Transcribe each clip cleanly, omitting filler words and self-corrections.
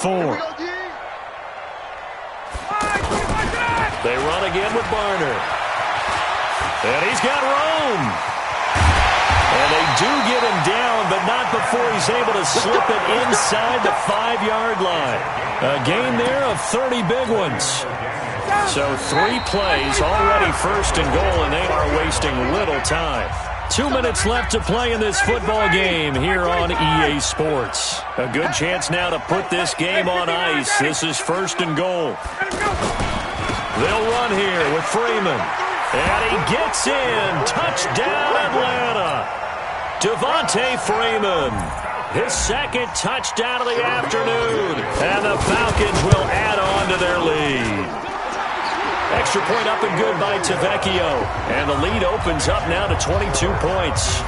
4. They run again with Barner. And he's got Rome. And they do get him down, but not before he's able to slip it inside the 5-yard line. A gain there of 30 big ones. So 3 plays, already first and goal, and they are wasting little time. 2 minutes left to play in this football game here on EA Sports. A good chance now to put this game on ice. This is first and goal. They'll run here with Freeman. And he gets in. Touchdown, Atlanta. Devontae Freeman. His second touchdown of the afternoon. And the Falcons will add on to their lead. Extra point up and good by Tavecchio. And the lead opens up now to 22 points.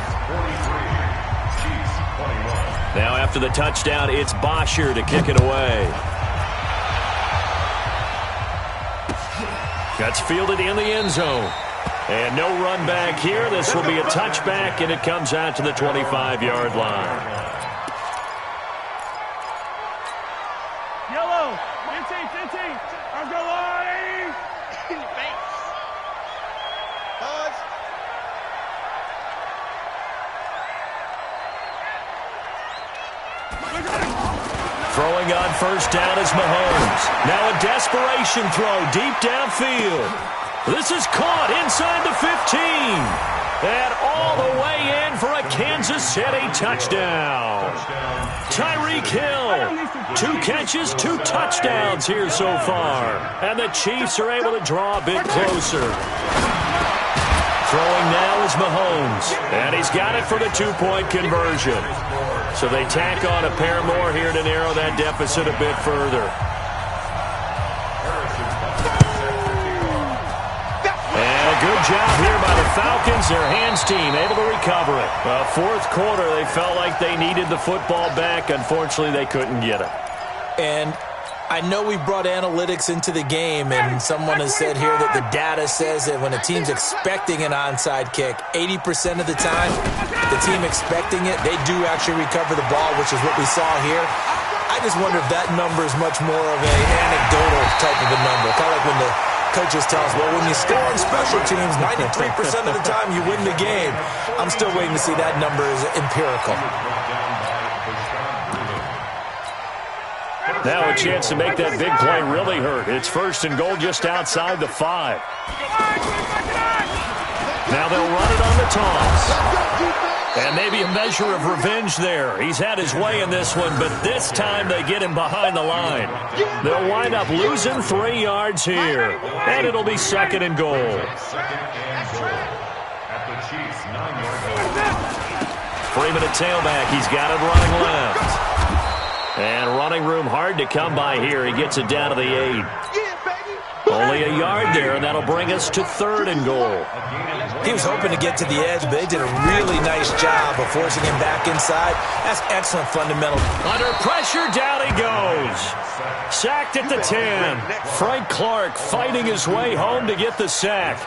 Now after the touchdown, it's Bosher to kick it away. That's fielded in the end zone. And no run back here. This will be a touchback, and it comes out to the 25-yard line. Yellow, 15. Let's go, Lonnie. Pause. Throwing on first down is Mahomes. Now a desperation throw deep downfield. This is caught inside the 15. And all the way in for a Kansas City touchdown. Tyreek Hill. 2 catches, 2 touchdowns here so far. And the Chiefs are able to draw a bit closer. Throwing now is Mahomes. And he's got it for the 2-point conversion. So they tack on a pair more here to narrow that deficit a bit further. And a good job here by the Falcons. Their hands team able to recover it. Fourth quarter, they felt like they needed the football back. Unfortunately, they couldn't get it. And I know we brought analytics into the game, and someone has said here that the data says that when a team's expecting an onside kick, 80% of the time, the team expecting it, they do actually recover the ball, which is what we saw here. I just wonder if that number is much more of an anecdotal type of a number. Kind of like when the coaches tell us, well, when you score on special teams, 93% of the time you win the game. I'm still waiting to see that number is empirical. Now a chance to make that big play really hurt. It's first and goal just outside the 5. Now they'll run it on the toss. And maybe a measure of revenge there. He's had his way in this one, but this time they get him behind the line. They'll wind up losing 3 yards here. And it'll be second and goal. Freeman at tailback. He's got it running left. And running room hard to come by here. He gets it down to the 8. Only a yard there, and that'll bring us to third and goal. He was hoping to get to the edge, but they did a really nice job of forcing him back inside. That's excellent fundamental. Under pressure, down he goes. Sacked at the 10. Frank Clark fighting his way home to get the sack.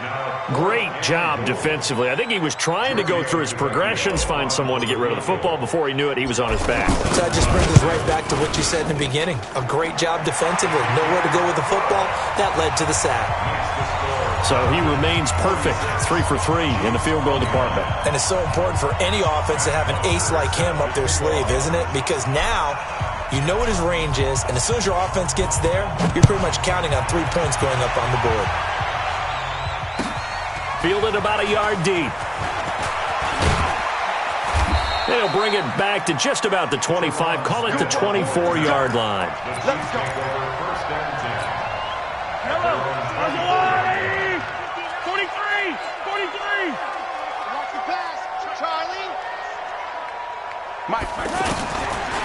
Great job defensively. I think he was trying to go through his progressions, find someone to get rid of the football. Before he knew it, he was on his back. So that just brings us right back to what you said in the beginning. A great job defensively. Nowhere to go with the football. That led to the sack. So he remains perfect, 3 for 3 in the field goal department. And it's so important for any offense to have an ace like him up their sleeve, isn't it? Because now you know what his range is, and as soon as your offense gets there, you're pretty much counting on 3 points going up on the board. Fielded about a yard deep. They'll bring it back to just about the 25. Call it the 24-yard line. Let's go. First down 10. Hello. 43. Watch the pass. Charlie. Mike.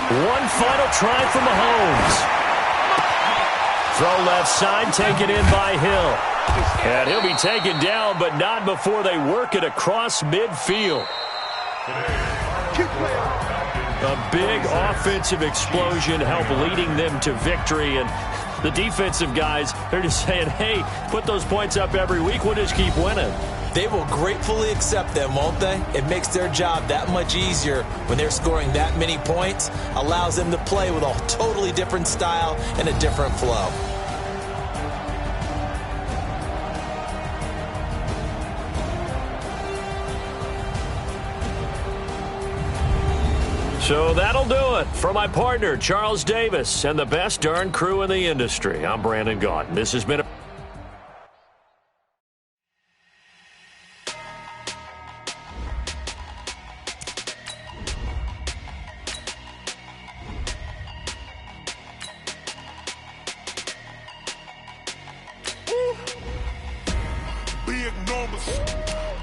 One final try for Mahomes. Throw left side, taken in by Hill. And he'll be taken down, but not before they work it across midfield. A big offensive explosion helped leading them to victory, and the defensive guys, they're just saying, hey, put those points up every week, we'll just keep winning. They will gratefully accept them, won't they? It makes their job that much easier when they're scoring that many points, allows them to play with a totally different style and a different flow. So that'll do it. For my partner, Charles Davis, and the best darn crew in the industry, I'm Brandon Gaudin. This has been a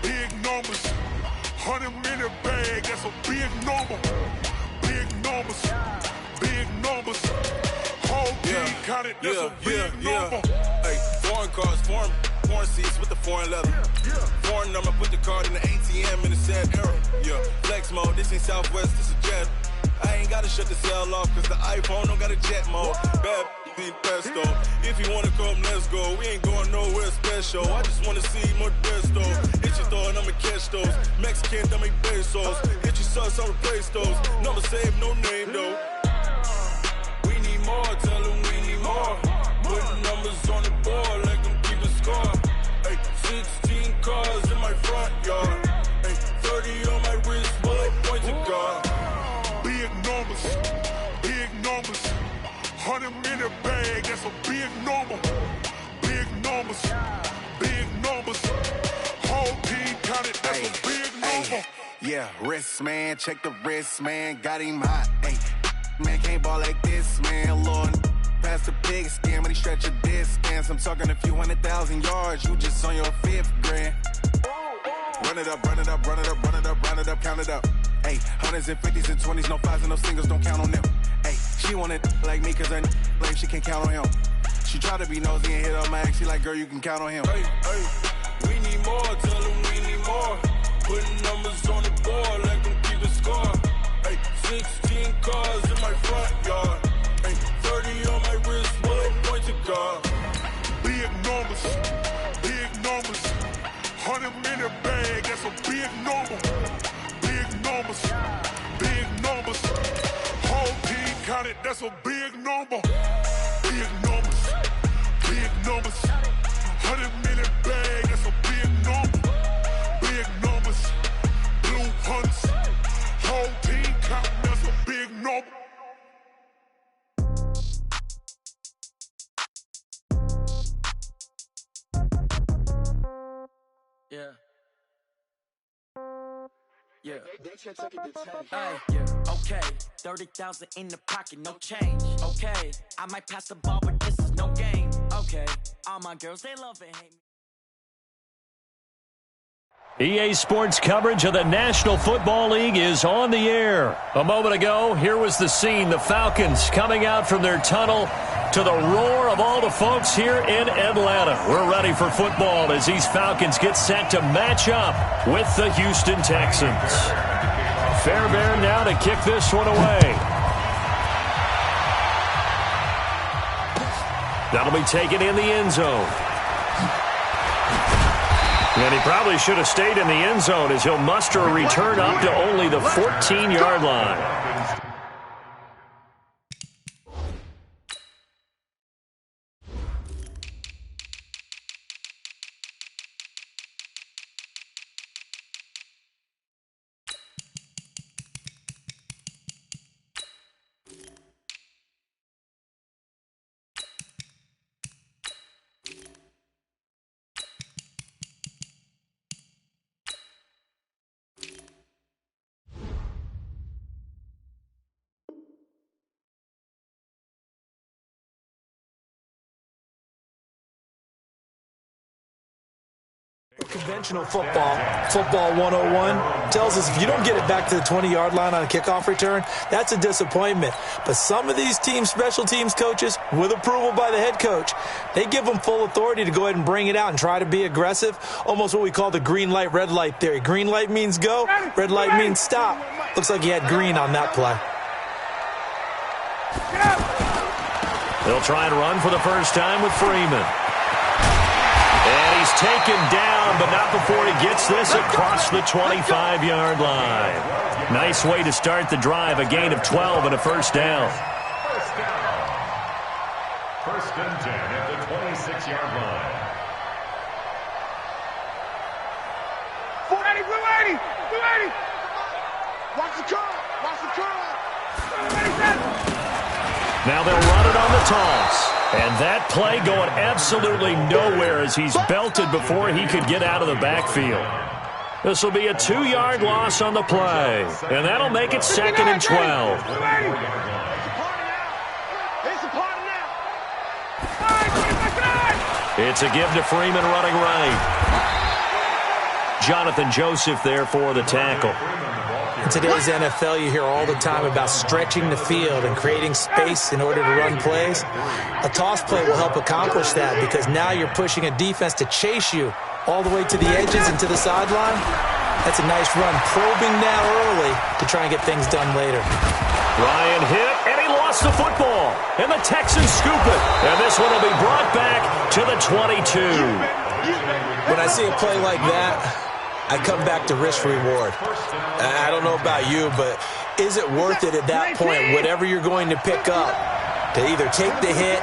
big numbers, 100-minute bag, that's a big number. Big numbers, whole team counted, that's a big number. Hey, foreign cars, foreign seats with the foreign leather. Foreign number, put the card in the ATM in the sad era. Yeah, flex mode, this ain't Southwest, this is jet. I ain't gotta shut the cell off, cause the iPhone don't got a jet mode. Bad need pesto. If you wanna come, let's go. We ain't going nowhere special. I just wanna see more desto. Hit your throw and I'ma catch those. Mexican, I make pesos. Hit your sauce, I'll replace those. Number save, no name though. We need more, tell them we need more. Putting numbers on the board, let them keep a score. Hey, 16 cars in my front yard. Hey, 30 on my wrist, bullet points of God. Big numbers, 100-minute bag, that's a big number. Big numbers, whole team counted, that's a big number. Yeah, wrist man, check the wrist man, got him hot. Hey, man can't ball like this, man. Lord, past the pig skin when he stretch a distance. I'm talking a few 100,000 yards, you just on your 5th grand. Run it up, count it up. Hey, hundreds and 50s and 20s, no 5s and no singles, don't count on them. Hey, she want it like me cause her blame, she can't count on him. She try to be nosy and hit up my ex, she like, girl, you can count on him. Hey, we need more, tell them we need more. Putting numbers on the board, let them keep a score. Hey, 16 cars in my front yard. Hey, 30 on my wrist, bullet points of God. Big numbers, 100-minute bag, that's a big number. Big numbers, whole team counted, that's a big number. Big numbers, 100-minute bag, that's a big number. Big numbers, blue hunts, whole team counting, that's a big number. Yeah. Yeah. Okay. 30,000 in the pocket, no change. Okay. I might pass the ball, but this is no game. Okay. All my girls, they love and hate me. EA Sports coverage of the National Football League is on the air. A moment ago, here was the scene. The Falcons coming out from their tunnel to the roar of all the folks here in Atlanta. We're ready for football as these Falcons get set to match up with the Houston Texans. Fairbairn now to kick this one away. That'll be taken in the end zone. And he probably should have stayed in the end zone as he'll muster a return up to only the 14-yard line. Conventional football 101, tells us if you don't get it back to the 20-yard line on a kickoff return, that's a disappointment. But some of these teams, special teams coaches, with approval by the head coach, they give them full authority to go ahead and bring it out and try to be aggressive, almost what we call the green light, red light theory. Green light means go, red light means stop. Looks like he had green on that play. They'll try and run for the first time with Freeman. And he's taken down, but not before he gets this across the 25-yard line. Nice way to start the drive, a gain of 12 and a first down. First and 10 at the 26-yard line. 480, blue 80, blue 80. Watch the curl, watch the curl. Now they'll run it on the toss. And that play going absolutely nowhere as he's belted before he could get out of the backfield. This will be a 2-yard loss on the play. And that'll make it 2nd and 12. It's a give to Freeman running right. Jonathan Joseph there for the tackle. In today's NFL, you hear all the time about stretching the field and creating space in order to run plays. A toss play will help accomplish that because now you're pushing a defense to chase you all the way to the edges and to the sideline. That's a nice run, probing now early to try and get things done later. Ryan hit, and he lost the football. And the Texans scoop it. And this one will be brought back to the 22. When I see a play like that, I come back to risk-reward. I don't know about you, but is it worth it at that point, whatever you're going to pick up, to either take the hit,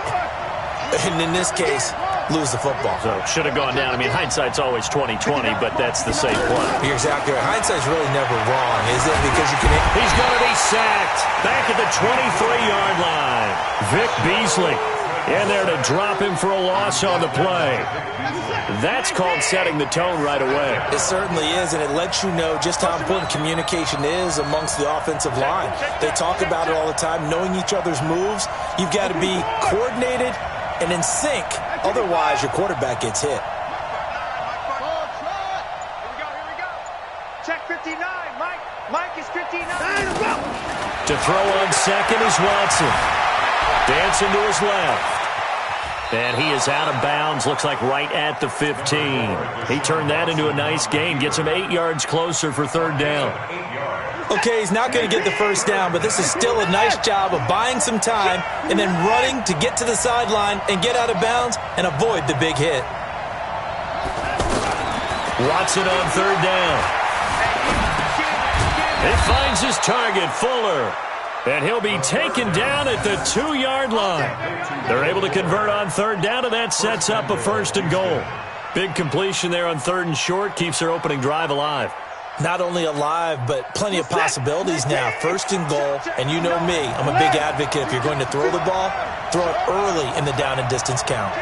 and in this case, lose the football? So should have gone down. I mean, hindsight's always 20/20, but that's the safe play. You're exactly right. Hindsight's really never wrong, is it? Because you can... He's going to be sacked back at the 23-yard line. Vic Beasley in there to drop him for a loss on the play. That's called setting the tone right away. It certainly is, and it lets you know just how important communication is amongst the offensive line. They talk about it all the time, knowing each other's moves. You've got to be coordinated and in sync. Otherwise, your quarterback gets hit. Here we go. Check 59, Mike. Mike is 59. To throw on second is Watson. Dancing to his left. And he is out of bounds, looks like right at the 15. He turned that into a nice gain, gets him 8 yards closer for third down. Okay, he's not going to get the first down, but this is still a nice job of buying some time and then running to get to the sideline and get out of bounds and avoid the big hit. Watson on third down. He finds his target, Fuller. And he'll be taken down at the 2-yard line. They're able to convert on third down, and that sets up a first and goal. Big completion there on third and short, keeps their opening drive alive. Not only alive, but plenty of possibilities now. First and goal, and you know me, I'm a big advocate. If you're going to throw the ball, throw it early in the down and distance count.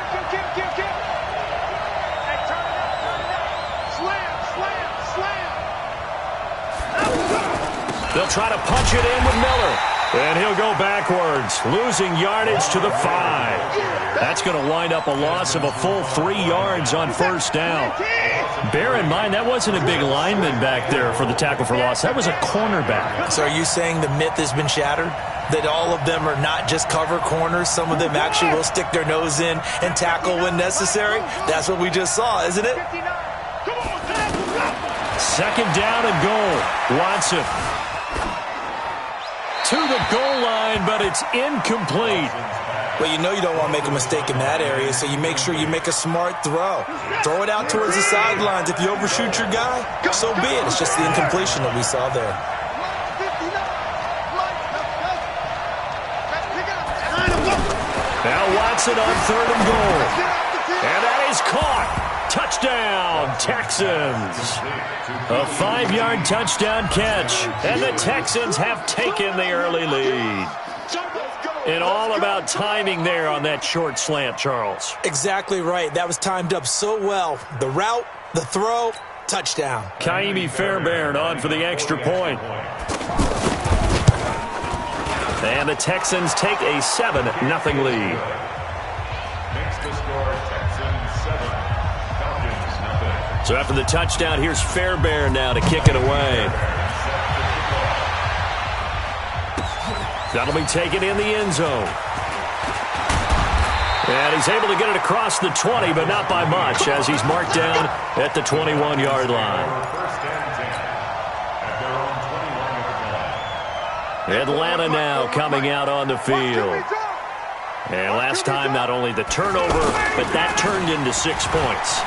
They'll try to punch it in with Miller. And he'll go backwards, losing yardage to the 5. That's going to wind up a loss of a full 3 yards on first down. Bear in mind, that wasn't a big lineman back there for the tackle for loss. That was a cornerback. So are you saying the myth has been shattered? That all of them are not just cover corners? Some of them actually will stick their nose in and tackle when necessary? That's what we just saw, isn't it? Second down and goal. Watson to the goal line, but it's incomplete. Well, you know you don't want to make a mistake in that area, so you make sure you make a smart throw. Throw it out towards the sidelines. If you overshoot your guy, so be it. It's just the incompletion that we saw there. Now Watson on third and goal. And that is caught. Touchdown, Texans. A 5-yard touchdown catch. And the Texans have taken the early lead. And all about timing there on that short slant, Charles. Exactly right. That was timed up so well. The route, the throw, touchdown. Kaimi Fairbairn on for the extra point. And the Texans take a 7-0 lead. Makes the score Texans 7, Falcons 0. So after the touchdown, here's Fairbairn now to kick it away. That'll be taken in the end zone. And he's able to get it across the 20, but not by much, as he's marked down at the 21-yard line. First and 10 at their own 21-yard line. Atlanta now coming out on the field. And last time, not only the turnover, but that turned into 6 points.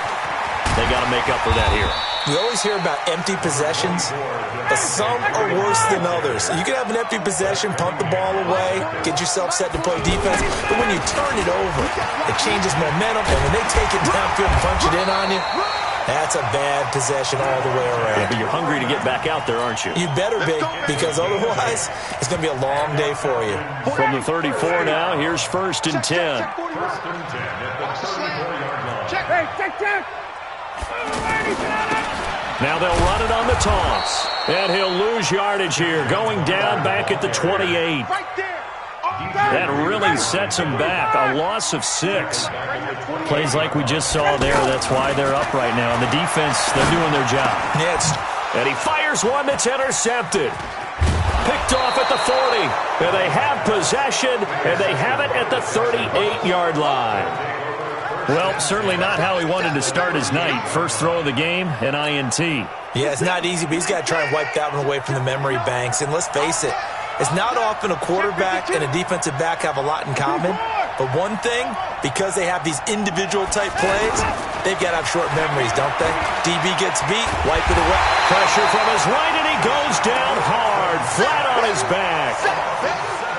They got to make up for that here. We always hear about empty possessions, but some are worse than others. You can have an empty possession, punt the ball away, get yourself set to play defense, but when you turn it over, it changes momentum, and when they take it downfield and punch it in on you, that's a bad possession all the way around. Yeah, but you're hungry to get back out there, aren't you? You better be, because otherwise, it's going to be a long day for you. From the 34 now, here's 1st and 10. First and 10 at the 34-yard line. Check. Now they'll run it on the toss. And he'll lose yardage here, going down back at the 28. That really sets him back. A loss of 6. Plays like we just saw there. That's why they're up right now. And the defense, they're doing their job. Next. And he fires one that's intercepted. Picked off at the 40. And they have possession, and they have it at the 38-yard line. Well, certainly not how he wanted to start his night. First throw of the game, an INT. Yeah, it's not easy, but he's got to try and wipe that one away from the memory banks. And let's face it, it's not often a quarterback and a defensive back have a lot in common. But one thing, because they have these individual-type plays, they've got to have short memories, don't they? DB gets beat, wipe it away. Pressure from his right, and he goes down hard, flat on his back.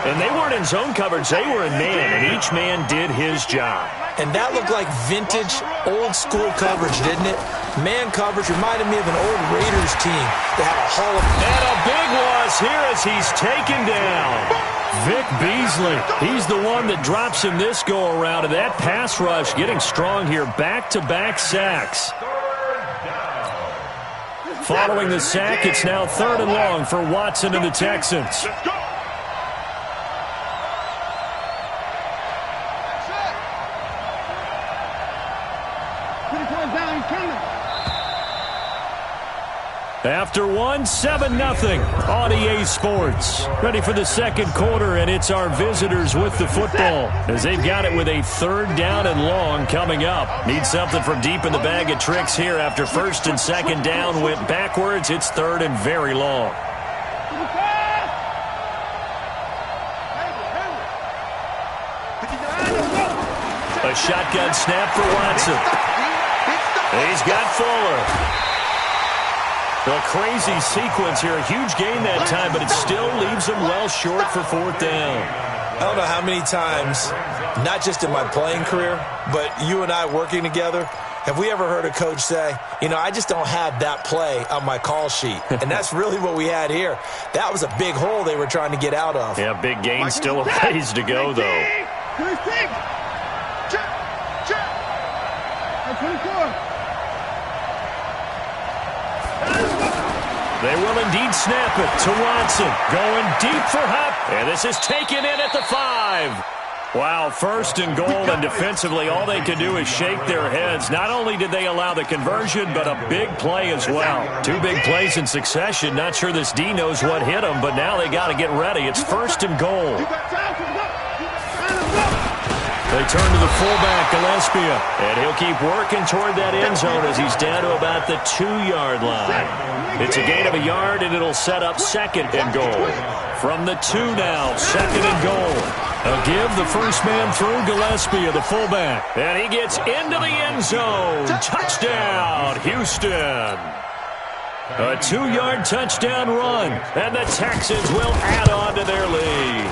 And they weren't in zone coverage. They were in man, and each man did his job. And that looked like vintage, old-school coverage, didn't it? Man coverage reminded me of an old Raiders team that had a Hall of... And a big loss here as he's taken down. Vic Beasley, he's the one that drops him this go-around. And that pass rush getting strong here. Back-to-back sacks. Following the sack, it's now 3rd and long for Watson and the Texans. After 7-0 on EA Sports. Ready for the second quarter, and it's our visitors with the football as they've got it with a 3rd down and long coming up. Need something from deep in the bag of tricks here after 1st and 2nd down went backwards. It's 3rd and very long. A shotgun snap for Watson. He's got Fuller. A crazy sequence here. A huge gain that time, but it still leaves him well short for 4th down. I don't know how many times, not just in my playing career, but you and I working together, have we ever heard a coach say, I just don't have that play on my call sheet. And that's really what we had here. That was a big hole they were trying to get out of. Yeah, big gain, still a ways to go, though. They will indeed snap it to Watson. Going deep for Hupp. And this is taken in at the 5. Wow, 1st and goal, and defensively all they could do is shake their heads. Not only did they allow the conversion, but a big play as well. 2 big plays in succession. Not sure this D knows what hit them, but now they got to get ready. It's 1st and goal. They turn to the fullback, Gillespie, and he'll keep working toward that end zone as he's down to about the 2-yard line. It's a gain of a yard, and it'll set up 2nd and goal. From the 2 now, 2nd and goal. A give, the first man through, Gillespie, the fullback. And he gets into the end zone. Touchdown, Houston. A 2-yard touchdown run, and the Texans will add on to their lead.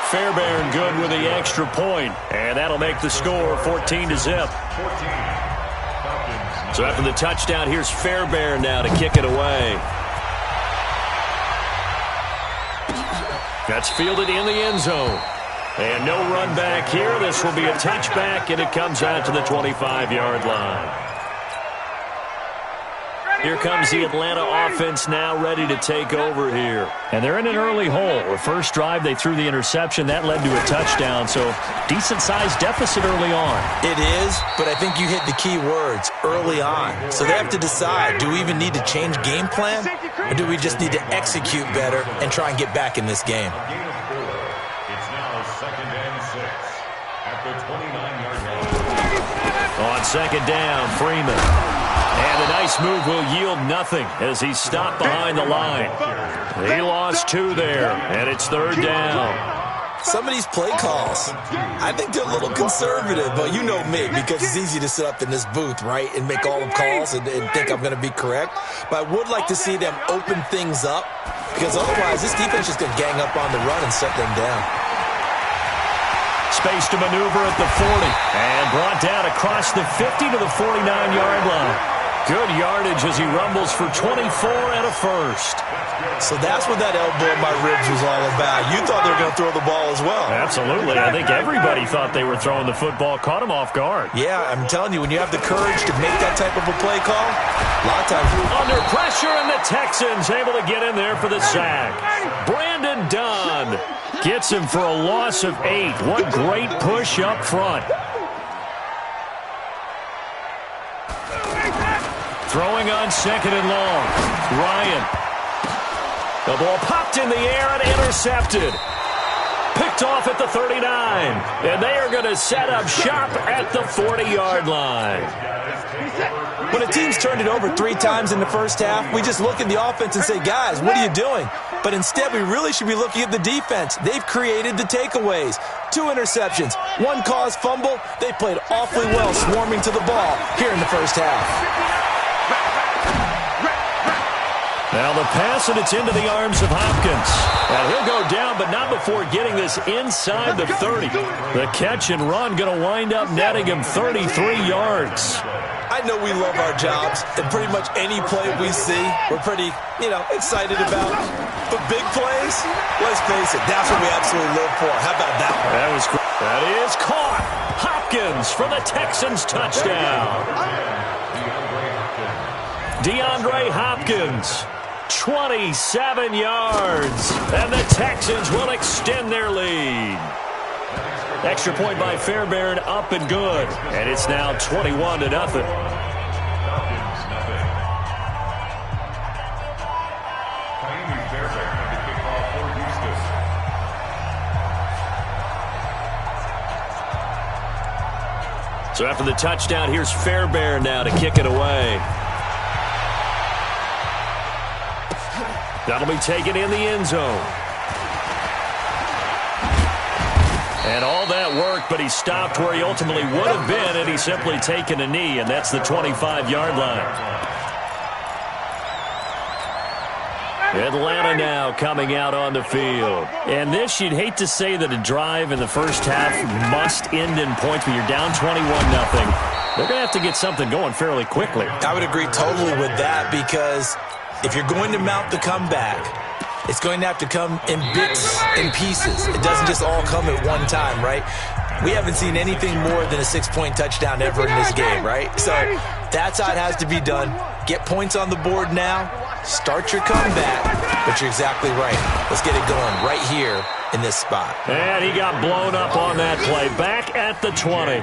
Fairbairn good with the extra point, and that'll make the score 14-0. So after the touchdown, here's Fairbairn now to kick it away. That's fielded in the end zone. And no run back here. This will be a touchback, and it comes out to the 25-yard line. Here comes the Atlanta offense now ready to take over here. And they're in an early hole. The first drive, they threw the interception. That led to a touchdown, so decent-sized deficit early on. It is, but I think you hit the key words, early on. So they have to decide, do we even need to change game plan, or do we just need to execute better and try and get back in this game? It's now 2nd and 6 at the 29-yard line. On 2nd down, Freeman. And a nice move will yield nothing as he's stopped behind the line. He lost 2 there, and it's 3rd down. Some of these play calls, I think they're a little conservative, but you know me, because it's easy to sit up in this booth, right, and make all the calls and think I'm going to be correct. But I would like to see them open things up, because otherwise this defense is going to gang up on the run and shut them down. Space to maneuver at the 40, and brought down across the 50 to the 49-yard line. Good yardage as he rumbles for 24 and a first. So that's what that elbow in my ribs was all about. You thought they were going to throw the ball as well. Absolutely. I think everybody thought they were throwing the football, caught him off guard. Yeah, I'm telling you, when you have the courage to make that type of a play call, a lot of times. Under pressure, and the Texans able to get in there for the sack. Brandon Dunn gets him for a loss of 8. What great push up front. Throwing on second and long. Ryan. The ball popped in the air and intercepted. Picked off at the 39. And they are going to set up shop at the 40-yard line. When a team's turned it over 3 times in the first half, we just look at the offense and say, guys, what are you doing? But instead, we really should be looking at the defense. They've created the takeaways. 2 interceptions, 1 caused fumble. They played awfully well swarming to the ball here in the first half. Now the pass, and it's into the arms of Hopkins. And he'll go down, but not before getting this inside the 30. The catch and run going to wind up netting him 33 yards. I know we love our jobs, and pretty much any play we see, we're pretty, excited about. But big plays, let's face it, that's what we absolutely live for. How about that one? That is caught. Hopkins for the Texans touchdown. DeAndre Hopkins, 27 yards, and the Texans will extend their lead. Extra point by Fairbairn, up and good, and it's now 21-0. So after the touchdown, here's Fairbairn now to kick it away. That'll be taken in the end zone. And all that work, but he stopped where he ultimately would have been had he simply taken a knee, and that's the 25-yard line. Atlanta now coming out on the field. And this, you'd hate to say that a drive in the first half must end in points, but you're down 21-0. They're going to have to get something going fairly quickly. I would agree totally with that, because if you're going to mount the comeback, it's going to have to come in bits and pieces. It doesn't just all come at one time, right? We haven't seen anything more than a 6-point touchdown ever in this game, right? So that's how it has to be done. Get points on the board now. Start your comeback. But you're exactly right. Let's get it going right here in this spot. And he got blown up on that play. Back at the 20.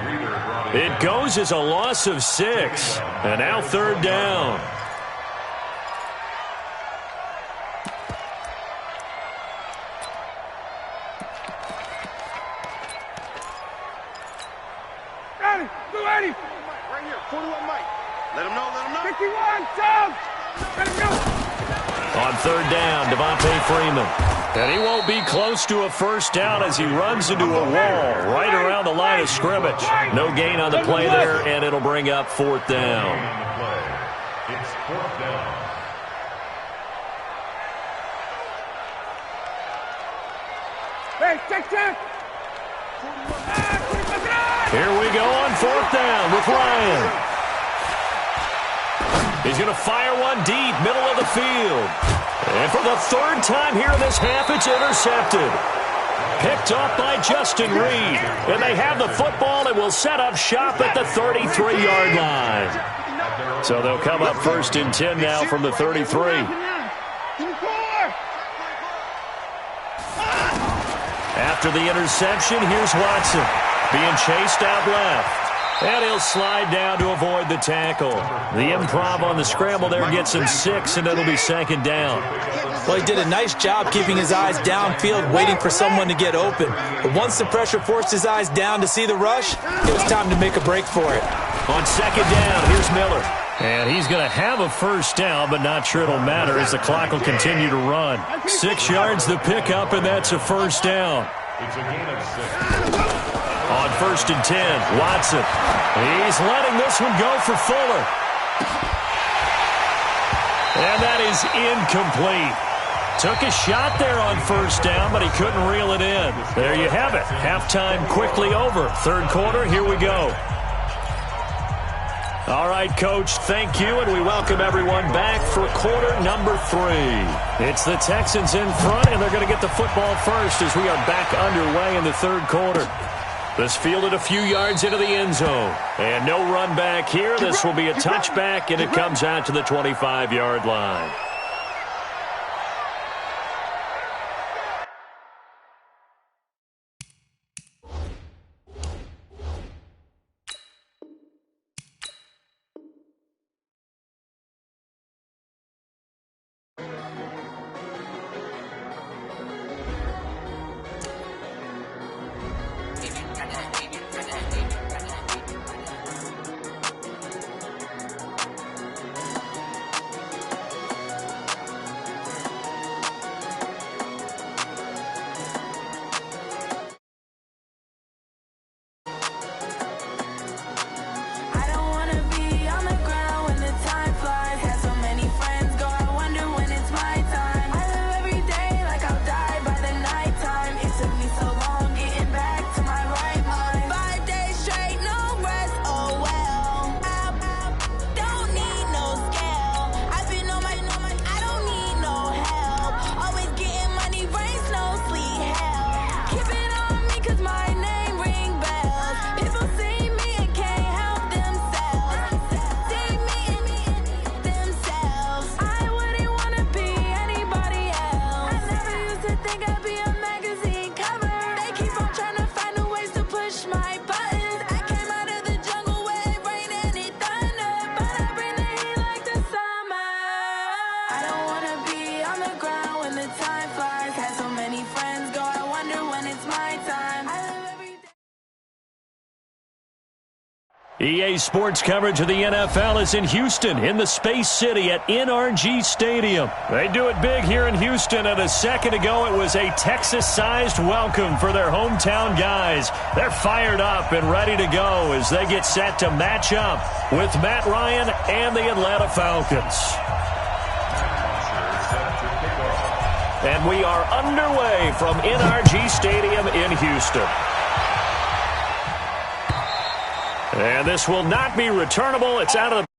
It goes as a loss of 6. And now 3rd down. Right here, 41 Mike. Let him know. 51, Tom! Let him go! On 3rd down, Devontae Freeman. And he won't be close to a first down as he runs into a wall right around the line of scrimmage. No gain on the play there, and it'll bring up 4th down. It's 4th down. Hey, check! Here we go on 4th down with Ryan. He's going to fire one deep, middle of the field. And for the 3rd time here in this half, it's intercepted. Picked off by Justin Reed. And they have the football and will set up shop at the 33-yard line. So they'll come up 1st and 10 now from the 33. After the interception, here's Watson. Being chased out left. And he'll slide down to avoid the tackle. The improv on the scramble there gets him 6, and it'll be 2nd down. Well, he did a nice job keeping his eyes downfield, waiting for someone to get open. But once the pressure forced his eyes down to see the rush, it was time to make a break for it. On 2nd down, here's Miller. And he's going to have a first down, but not sure it'll matter as the clock will continue to run. 6 yards the pickup, and that's a first down. It's a gain of 6. On 1st and 10, Watson. He's letting this one go for Fuller. And that is incomplete. Took a shot there on 1st down, but he couldn't reel it in. There you have it. Halftime quickly over. 3rd quarter, here we go. All right, Coach, thank you, and we welcome everyone back for quarter number 3. It's the Texans in front, and they're going to get the football first as we are back underway in the 3rd quarter. This fielded a few yards into the end zone. And no run back here. This will be a touchback, and it comes out to the 25-yard line. EA Sports coverage of the NFL is in Houston, in the Space City at NRG Stadium. They do it big here in Houston, and a second ago it was a Texas-sized welcome for their hometown guys. They're fired up and ready to go as they get set to match up with Matt Ryan and the Atlanta Falcons. And we are underway from NRG Stadium in Houston. And this will not be returnable. It's out of the